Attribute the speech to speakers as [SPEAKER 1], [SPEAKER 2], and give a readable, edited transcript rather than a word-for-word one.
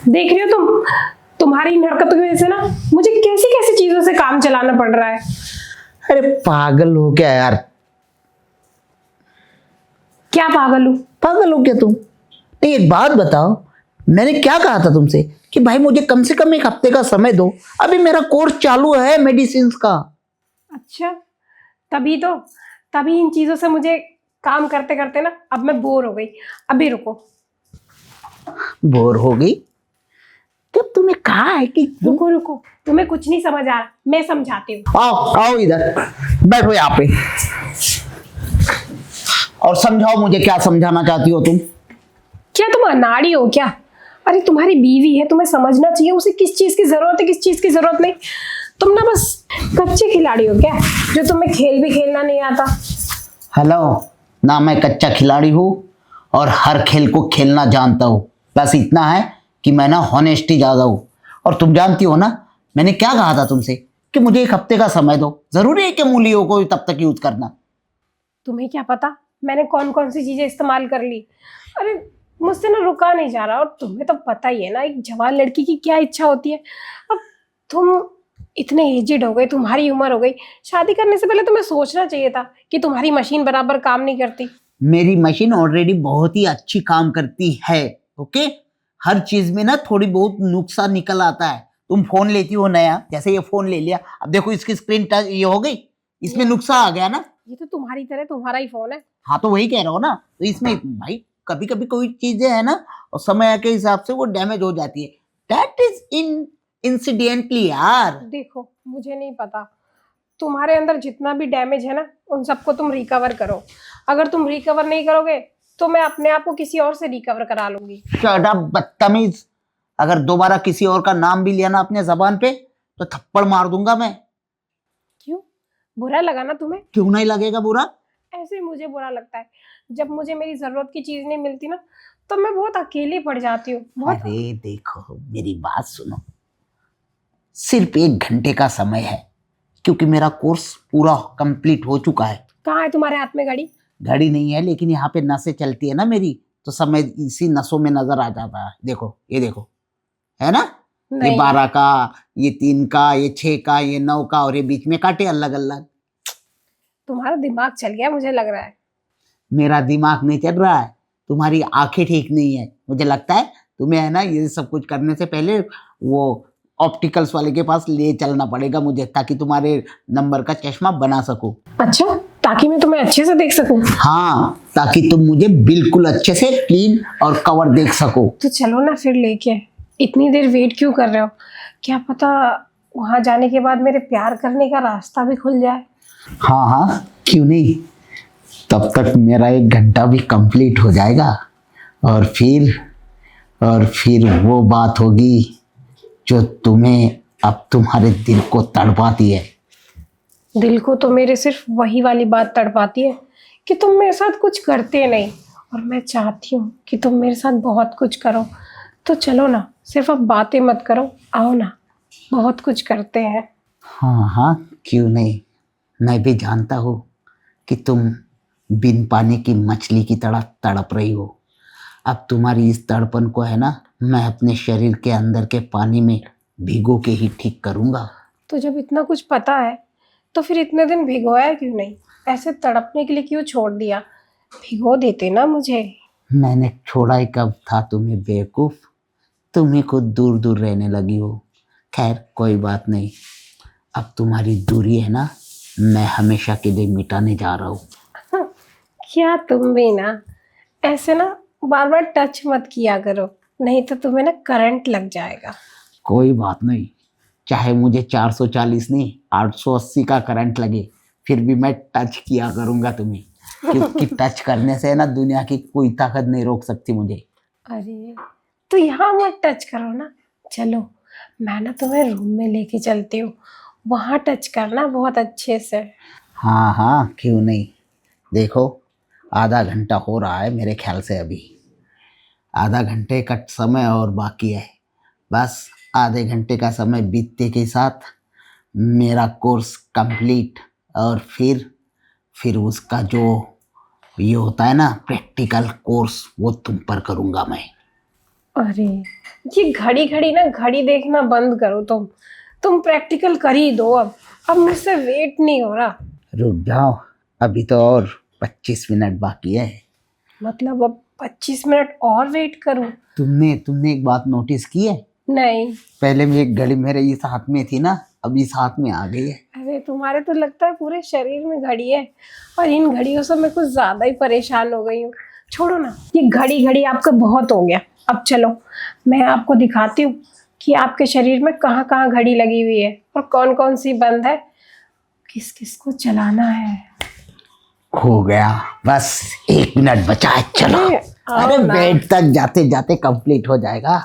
[SPEAKER 1] देख रही हो तुम्हारी इन हरकतों की वजह से ना मुझे कैसी कैसी चीजों से काम चलाना पड़ रहा है।
[SPEAKER 2] अरे पागल हो क्या यार?
[SPEAKER 1] क्या पागल हूँ?
[SPEAKER 2] पागल हो क्या तुम? नहीं, एक बात बताओ, मैंने क्या कहा था तुमसे कि भाई मुझे कम से कम एक हफ्ते का समय दो। अभी मेरा कोर्स चालू है मेडिसिन का।
[SPEAKER 1] अच्छा, तभी इन चीजों से मुझे काम करते करते ना अब मैं बोर हो गई। अभी रुको।
[SPEAKER 2] बोर हो गई? तब तुम्हें कहा है कि
[SPEAKER 1] रुको रुको, तुम्हें कुछ नहीं समझ आ रहा, मैं समझाती हूँ।
[SPEAKER 2] आओ आओ इधर बैठो यहाँ पे और समझाओ मुझे, क्या समझाना चाहती हो तुम?
[SPEAKER 1] क्या तुम अनाड़ी हो क्या? अरे तुम्हारी बीवी है, तुम्हें समझना चाहिए उसे किस चीज की जरूरत है, किस चीज की जरूरत नहीं। तुम ना बस कच्चे खिलाड़ी हो क्या, जो तुम्हें खेल भी खेलना नहीं आता।
[SPEAKER 2] हेलो, ना मैं कच्चा खिलाड़ी हूँ और हर खेल को खेलना जानता हूँ। बस इतना है कि मैं ना हॉनेस्टी ज्यादा हूँ। और तुम जानती हो ना मैंने क्या कहा था तुमसे कि मुझे एक हफ्ते का समय दो। जरूरी है कि मूलियों को तब तक यूज करना?
[SPEAKER 1] तुम्हें क्या पता मैंने कौन कौन सी चीजें इस्तेमाल कर ली। अरे मुझसे ना रुका नहीं जा रहा, और तुम्हें तो पता ही है ना एक जवान लड़की की क्या इच्छा होती है। अब तुम इतने एजिड हो गए, तुम्हारी उम्र हो गई, शादी करने से पहले तुम्हें सोचना चाहिए था कि तुम्हारी मशीन बराबर काम नहीं करती।
[SPEAKER 2] मेरी मशीन ऑलरेडी बहुत ही अच्छी काम करती है। ओके, हर चीज में ना थोड़ी बहुत नुकसान निकल आता है। तुम फोन लेती हो नया, जैसे ये फोन ले लिया, अब देखो इसकी स्क्रीन टच ये हो गई, इसमें नुकसान आ गया ना।
[SPEAKER 1] ये तो तुम्हारी तरह तुम्हारा ही फोन है।
[SPEAKER 2] हाँ तो वही कह रहा हूँ ना, तो इसमें भाई कभी कभी कोई चीजें है ना और समय के हिसाब से वो डैमेज हो जाती है। दैट इज इन इंसिडेंटली यार।
[SPEAKER 1] देखो मुझे नहीं पता, तुम्हारे अंदर जितना भी डैमेज है ना उन सबको तुम रिकवर करो। अगर तुम रिकवर नहीं करोगे तो मैं अपने आप को किसी और से रिकवर करा लूंगी।
[SPEAKER 2] शट अप बदतमीज, अगर दोबारा किसी और का नाम भी लिया ना अपने जबान पे तो थप्पड़ मार दूंगा मैं।
[SPEAKER 1] क्यों, बुरा लगा ना तुम्हें?
[SPEAKER 2] क्यों नहीं लगेगा बुरा?
[SPEAKER 1] ऐसे मुझे बुरा लगता है, जब मुझे मेरी जरूरत की चीज नहीं मिलती ना तो मैं बहुत अकेली पड़ जाती हूँ बहुत।
[SPEAKER 2] अरे देखो मेरी बात सुनो, सिर्फ 1 घंटे का समय है क्योंकि मेरा कोर्स पूरा कंप्लीट हो चुका है।
[SPEAKER 1] कहाँ है तुम्हारे हाथ में घड़ी?
[SPEAKER 2] घड़ी नहीं है, लेकिन यहाँ पे नसें चलती है ना मेरी, तो समय इसी नसों में नजर आ जाता है। देखो ये देखो, है ना? ये
[SPEAKER 1] नहीं
[SPEAKER 2] 12 का, ये 3 का, ये 6 का, ये 9 का, और ये बीच में कांटे अलग अलग।
[SPEAKER 1] तुम्हारा दिमाग चल गया मुझे लग रहा है।
[SPEAKER 2] मेरा दिमाग नहीं चल रहा है, तुम्हारी आंखें ठीक नहीं है। मुझे लगता है तुम्हें है ना ये सब कुछ करने से पहले वो ऑप्टिकल्स वाले के पास ले चलना पड़ेगा मुझे, ताकि तुम्हारे नंबर का चश्मा बना सकूं।
[SPEAKER 1] अच्छा, ताकि मैं तुम्हें अच्छे से देख सकूं।
[SPEAKER 2] हाँ, ताकि तुम मुझे बिल्कुल अच्छे से क्लीन और कवर देख सको।
[SPEAKER 1] तो चलो ना फिर लेके। इतनी देर वेट क्यों कर रहे हो? क्या पता वहां जाने के बाद मेरे प्यार करने का रास्ता भी खुल जाए।
[SPEAKER 2] हाँ हाँ, क्यों नहीं। तब तक मेरा 1 घंटा भी कंप्लीट हो जाएगा और फिर वो बात होगी जो तुम्हें अब तुम्हारे दिल को तड़पाती है।
[SPEAKER 1] दिल को तो मेरे सिर्फ वही वाली बात तड़पाती है कि तुम मेरे साथ कुछ करते नहीं, और मैं चाहती हूँ कि तुम मेरे साथ बहुत कुछ करो। तो चलो ना, सिर्फ अब बातें मत करो, आओ ना, बहुत कुछ करते हैं।
[SPEAKER 2] हाँ हाँ, क्यों नहीं। मैं भी जानता हूँ कि तुम बिन पानी की मछली की तरह तड़प रही हो। अब तुम्हारी इस तड़पन को है ना मैं अपने शरीर के अंदर के पानी में भिगो के ही ठीक करूँगा।
[SPEAKER 1] तो जब इतना कुछ पता है तो फिर इतने दिन भिगोया क्यों नहीं? ऐसे तड़पने के लिए क्यों छोड़ दिया? भिगो देते ना मुझे।
[SPEAKER 2] मैंने छोड़ा ही कब था तुम्हें बेवकूफ़, तुम ही खुद दूर दूर रहने लगी हो। खैर कोई बात नहीं, अब तुम्हारी दूरी है ना मैं हमेशा के लिए मिटाने जा रहा हूँ।
[SPEAKER 1] क्या तुम भी ना ऐसे ना बार बार टच मत किया करो, नहीं तो तुम्हें ना करंट लग जाएगा।
[SPEAKER 2] कोई बात नहीं, चाहे मुझे 440 नहीं 880 का करंट लगे, फिर भी मैं टच किया करूँगा तुम्हें, क्योंकि टच करने से ना दुनिया की कोई ताकत नहीं रोक सकती मुझे।
[SPEAKER 1] अरे तो यहाँ मत टच करो ना, चलो मैं ना तुम्हें रूम में लेके चलती हूँ, वहाँ टच करना बहुत अच्छे से।
[SPEAKER 2] हाँ हाँ, क्यों नहीं। देखो आधा घंटा हो रहा है मेरे ख्याल से, अभी आधा घंटे का समय और बाकी है। बस आधे घंटे का समय बीतते के साथ मेरा कोर्स कंप्लीट, और फिर उसका जो ये होता है ना प्रैक्टिकल कोर्स, वो तुम पर करूँगा मैं।
[SPEAKER 1] अरे ये घड़ी घड़ी ना घड़ी देखना बंद करो तुम प्रैक्टिकल कर ही दो अब मुझसे वेट नहीं हो रहा।
[SPEAKER 2] रुक जाओ, अभी तो और 25 मिनट बाकी है।
[SPEAKER 1] मतलब अब 25 मिनट और वेट करूं?
[SPEAKER 2] तुमने एक बात नोटिस की है?
[SPEAKER 1] नहीं।
[SPEAKER 2] पहले में एक घड़ी मेरे इस हाथ में थी ना, अब इस हाथ में आ गई है।
[SPEAKER 1] अरे तुम्हारे तो लगता है पूरे शरीर में घड़ी है, और इन घड़ियों से मैं कुछ ज्यादा ही परेशान हो गई हूँ। छोड़ो ना, ये घड़ी घड़ी आपका बहुत हो गया। अब चलो मैं आपको दिखाती हूँ कि आपके शरीर में कहाँ कहाँ घड़ी लगी हुई है और कौन कौन सी बंद है, किस किस को चलाना है।
[SPEAKER 2] हो गया, बस 1 मिनट बचा है, चलो।
[SPEAKER 1] अरे, आओ
[SPEAKER 2] अरे
[SPEAKER 1] ना।
[SPEAKER 2] बेड तक जाते जाते कंप्लीट हो जाएगा।